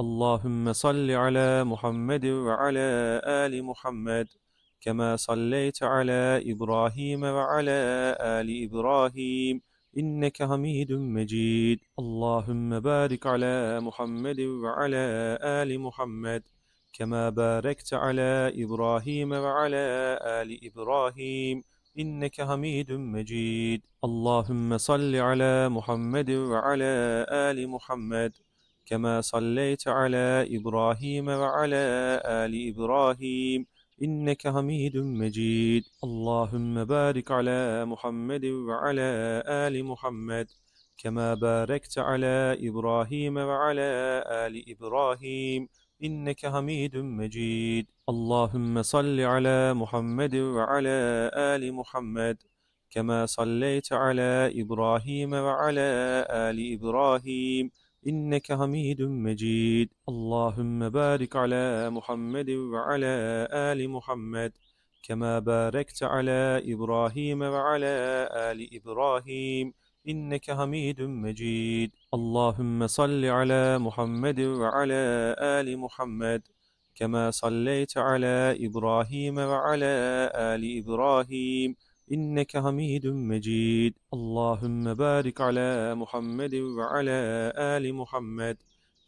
اللهم صل على محمد وعلى آل محمد كما صليت على إبراهيم وعلى آل إبراهيم إنك حميد مجيد. اللهم بارك على محمد وعلى آل محمد كما باركت على إبراهيم وعلى آل إبراهيم إنك حميد مجيد. اللهم صل على محمد وعلى آل محمد كما صليت على إبراهيم وعلى آل إبراهيم إنك حميد مجيد. اللهم بارك على محمد وعلى آل محمد كما باركت على إبراهيم وعلى آل إبراهيم إنك حميد مجيد. اللهم صل على محمد وعلى آل محمد كما صليت على إبراهيم وعلى آل إبراهيم إنك حميد مجيد. اللهم بارك على محمد وعلى آل محمد كما باركت على إبراهيم وعلى آل إبراهيم إنك حميد مجيد. اللهم صل على محمد وعلى آل محمد كما صليت على إبراهيم وعلى آل إبراهيم إنك حميد مجيد. اللهم بارك على محمد وعلى آل محمد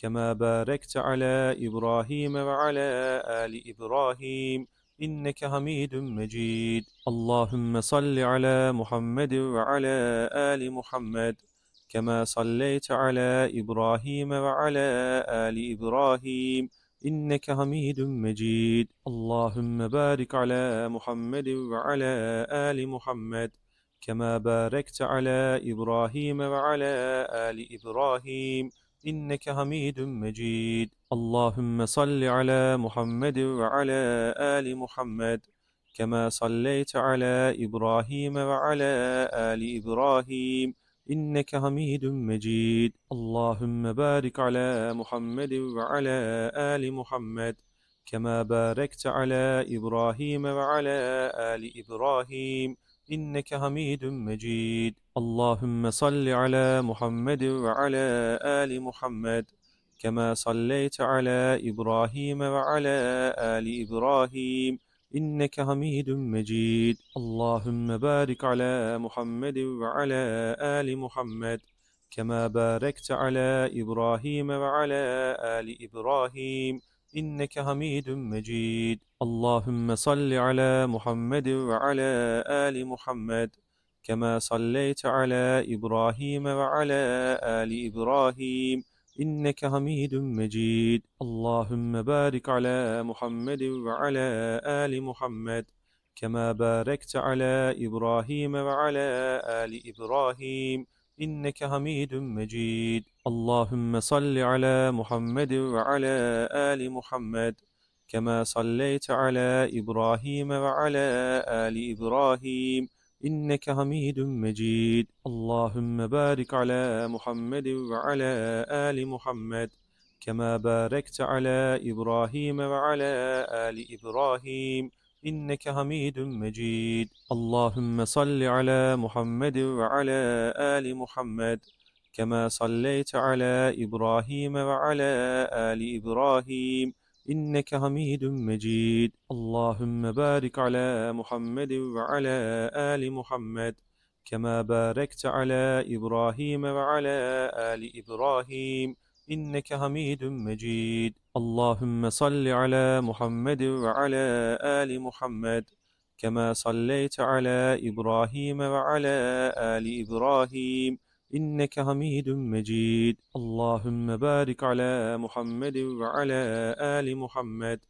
كما باركت على إبراهيم وعلى آل إبراهيم إنك حميد مجيد. اللهم صل على محمد وعلى آل محمد كما صليت على إبراهيم وعلى آل إبراهيم إنك حميد مجيد. اللهم بارك على محمد وعلى آل محمد كما باركت على إبراهيم وعلى آل إبراهيم إنك حميد مجيد. اللهم صل على محمد وعلى آل محمد كما صليت على إبراهيم وعلى آل إبراهيم إنك حميد مجيد. اللهم بارك على محمد وعلى آل محمد كما باركت على إبراهيم وعلى آل إبراهيم إنك حميد مجيد. اللهم صل على محمد وعلى آل محمد كما صليت على إبراهيم وعلى آل إبراهيم إنك حميد مجيد. اللهم بارك على محمد وعلى آل محمد كما باركت على إبراهيم وعلى آل إبراهيم إنك حميد مجيد. اللهم صل على محمد وعلى آل محمد كما صليت على إبراهيم وعلى آل إبراهيم إنك حميد مجيد. اللهم بارك على محمد وعلى آل محمد كما باركت على إبراهيم وعلى آل إبراهيم إنك حميد مجيد. اللهم صل على محمد وعلى آل محمد كما صليت على إبراهيم وعلى آل إبراهيم إنك حميد مجيد. اللهم بارك على محمد وعلى آل محمد كما باركت على إبراهيم وعلى آل إبراهيم إنك حميد مجيد. اللهم صل على محمد وعلى آل محمد كما صليت على إبراهيم وعلى آل إبراهيم إنك حميد مجيد. اللهم بارك على محمد وعلى آل محمد كما باركت على إبراهيم وعلى آل إبراهيم إنك حميد مجيد. اللهم صل على محمد وعلى آل محمد كما صليت على إبراهيم وعلى آل إبراهيم إنك حميد مجيد. اللهم بارك على محمد وعلى آل محمد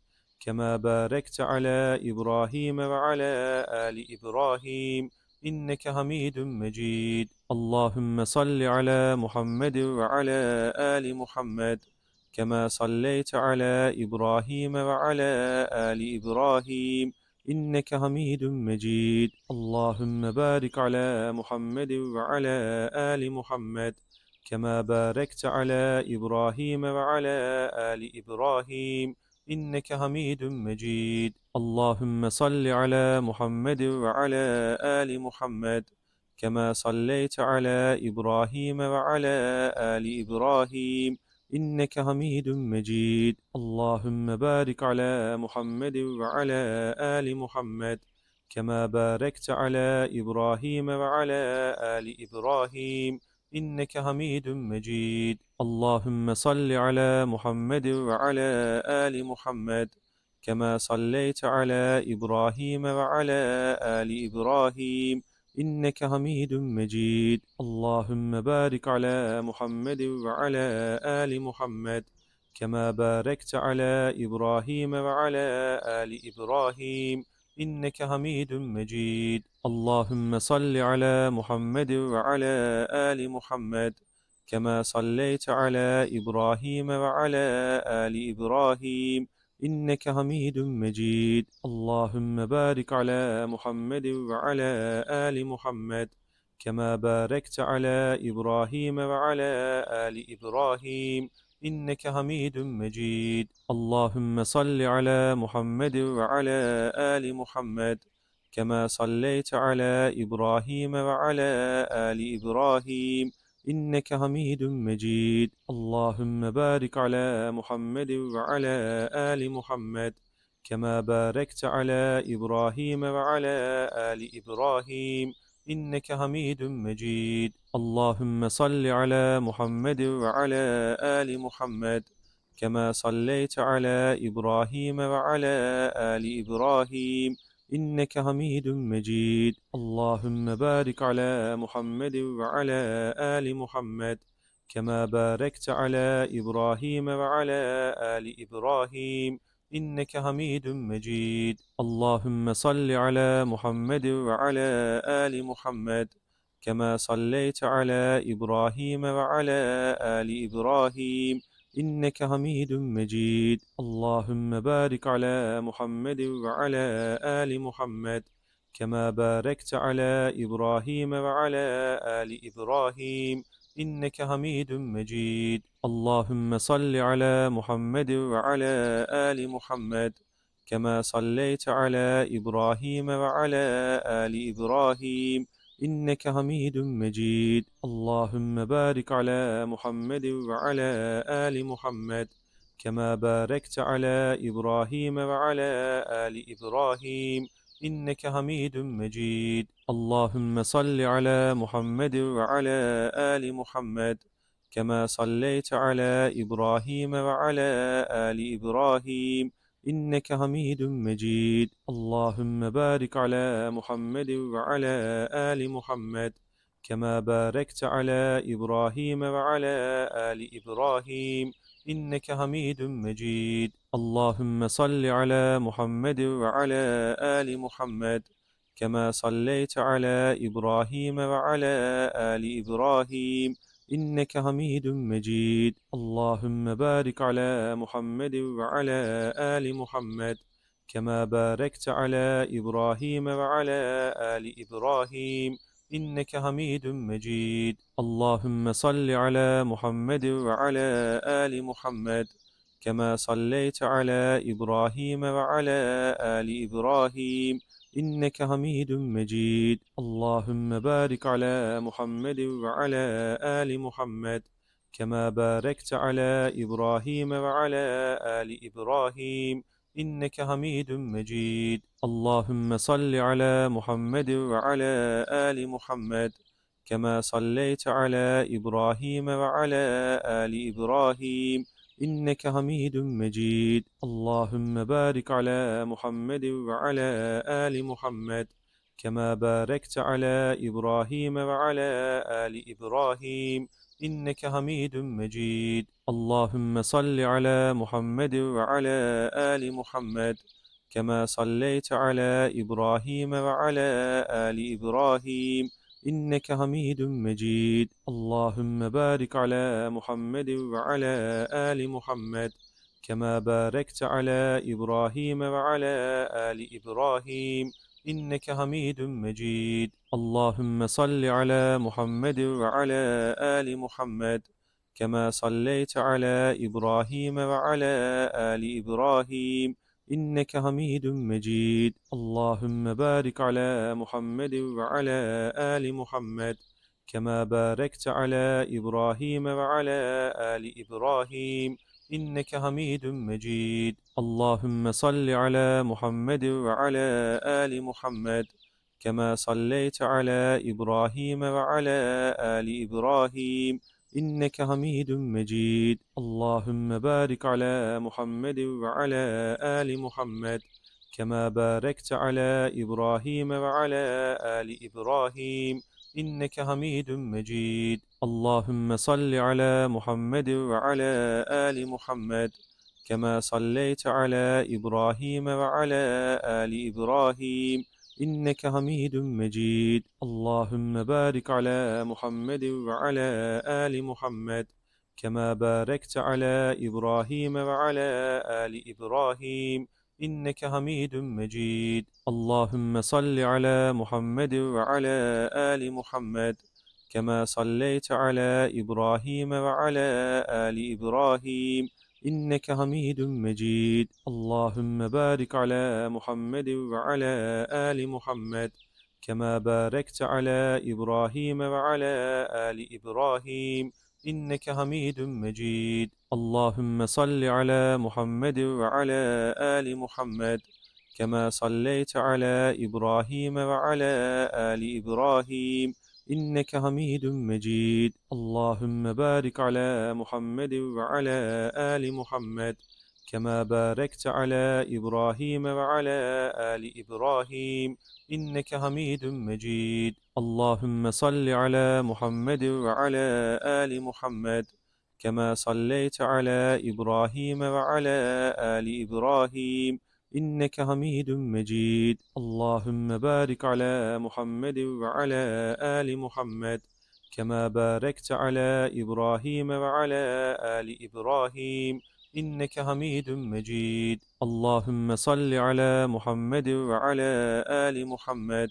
كما باركت على إبراهيم وعلى آل إبراهيم إنك حميد مجيد. اللهم صل على محمد وعلى آل محمد كما صليت على إبراهيم وعلى آل إبراهيم إنك حميد مجيد. اللهم بارك على محمد وعلى آل محمد كما باركت على إبراهيم وعلى آل إبراهيم إنك حميد مجيد. اللهم صل على محمد وعلى آل محمد كما صليت على إبراهيم وعلى آل إبراهيم إنك حميد مجيد. اللهم بارك على محمد وعلى آل محمد كما باركت على إبراهيم وعلى آل إبراهيم إنك حميد مجيد. اللهم صل على محمد وعلى آل محمد كما صليت على إبراهيم وعلى آل إبراهيم إنك حميد مجيد. اللهم بارك على محمد وعلى آل محمد كما باركت على إبراهيم وعلى آل إبراهيم إنك حميد مجيد. اللهم صل على محمد وعلى آل محمد كما صليت على إبراهيم وعلى آل إبراهيم إنك حميد مجيد. اللهم بارك على محمد وعلى آل محمد كما باركت على إبراهيم وعلى آل إبراهيم إنك حميد مجيد. اللهم صل على محمد وعلى آل محمد كما صليت على إبراهيم وعلى آل إبراهيم إنك حميد مجيد. اللهم بارك على محمد وعلى آل محمد كما باركت على إبراهيم وعلى آل إبراهيم إنك حميد مجيد. اللهم صل على محمد وعلى آل محمد كما صليت على إبراهيم وعلى آل إبراهيم إنك حميد مجيد. اللهم بارك على محمد وعلى آل محمد كما باركت على إبراهيم وعلى آل إبراهيم إنك حميد مجيد. اللهم صل على محمد وعلى آل محمد كما صليت على إبراهيم وعلى آل إبراهيم إنك حميد مجيد. اللهم بارك على محمد وعلى آل محمد كما باركت على إبراهيم وعلى آل إبراهيم إنك حميد مجيد. اللهم صل على محمد وعلى آل محمد كما صليت على إبراهيم وعلى آل إبراهيم إنك حميد مجيد. اللهم بارك على محمد وعلى آل محمد كما باركت على إبراهيم وعلى آل إبراهيم إنك حميد مجيد. اللهم صل على محمد وعلى آل محمد كما صليت على إبراهيم وعلى آل إبراهيم إنك حميد مجيد. اللهم بارك على محمد وعلى آل محمد كما باركت على إبراهيم وعلى آل إبراهيم إنك حميد مجيد. اللهم صل على محمد وعلى آل محمد كما صليت على إبراهيم وعلى آل إبراهيم إنك حميد مجيد. اللهم بارك على محمد وعلى آل محمد كما باركت على إبراهيم وعلى آل إبراهيم إنك حميد مجيد. اللهم صل على محمد وعلى آل محمد كما صليت على إبراهيم وعلى آل إبراهيم إنك حميد مجيد. اللهم بارك على محمد وعلى آل محمد كما باركت على إبراهيم وعلى آل إبراهيم إنك حميد مجيد. اللهم صل على محمد وعلى آل محمد كما صليت على إبراهيم وعلى آل إبراهيم إنك حميد مجيد. اللهم بارك على محمد وعلى آل محمد كما باركت على إبراهيم وعلى آل إبراهيم إنك حميد مجيد. اللهم صل على محمد وعلى آل محمد كما صليت على إبراهيم وعلى آل إبراهيم إنك حميد مجيد. اللهم بارك على محمد وعلى آل محمد كما باركت على إبراهيم وعلى آل إبراهيم إنك حميد مجيد. اللهم صل على محمد وعلى آل محمد كما صليت على إبراهيم وعلى آل إبراهيم إنك حميد مجيد. اللهم بارك على محمد وعلى آل محمد كما باركت على إبراهيم وعلى آل إبراهيم إنك حميد مجيد. اللهم صل على محمد وعلى آل محمد كما صليت على إبراهيم وعلى آل إبراهيم إنك حميد مجيد. اللهم بارك على محمد وعلى آل محمد كما باركت على إبراهيم وعلى آل إبراهيم إنك حميد مجيد. اللهم صل على محمد وعلى آل محمد كما صليت على إبراهيم وعلى آل إبراهيم إنك حميد مجيد. اللهم بارك على محمد وعلى آل محمد كما باركت على إبراهيم وعلى آل إبراهيم إنك حميد مجيد. اللهم صل على محمد وعلى آل محمد كما صليت على إبراهيم وعلى آل إبراهيم إنك حميد مجيد. اللهم بارك على محمد وعلى آل محمد كما باركت على إبراهيم وعلى آل إبراهيم إنك حميد مجيد. اللهم صل على محمد وعلى آل محمد كما صليت على إبراهيم وعلى آل إبراهيم إنك حميد مجيد. اللهم بارك على محمد وعلى آل محمد كما باركت على إبراهيم وعلى آل إبراهيم إنك حميد مجيد. اللهم صل على محمد وعلى آل محمد كما صليت على إبراهيم وعلى آل إبراهيم إنك حميد مجيد. اللهم بارك على محمد وعلى آل محمد كما باركت على إبراهيم وعلى آل إبراهيم إنك حميد مجيد. اللهم صل على محمد وعلى آل محمد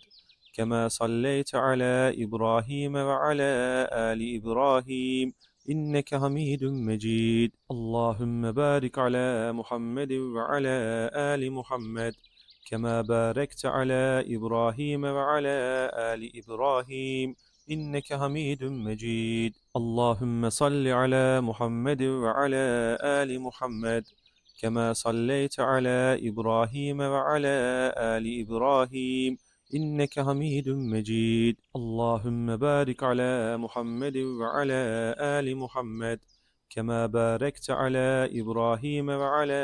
كما صليت على إبراهيم وعلى آل إبراهيم إنك حميد مجيد. اللهم بارك على محمد وعلى آل محمد كما باركت على إبراهيم وعلى آل إبراهيم إنك حميد مجيد. اللهم صل على محمد وعلى آل محمد كما صليت على إبراهيم وعلى آل إبراهيم إنك حميد مجيد. اللهم بارك على محمد وعلى آل محمد كما باركت على إبراهيم وعلى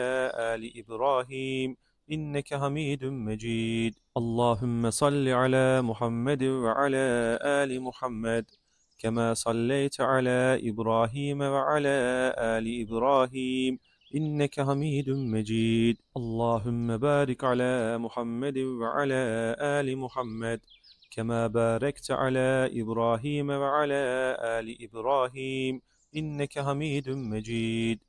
آل إبراهيم إنك حميد مجيد. اللهم صل على محمد وعلى آل محمد كما صليت على إبراهيم وعلى آل إبراهيم إنك حميد مجيد. اللهم بارك على محمد وعلى آل محمد كما باركت على إبراهيم وعلى آل إبراهيم إنك حميد مجيد.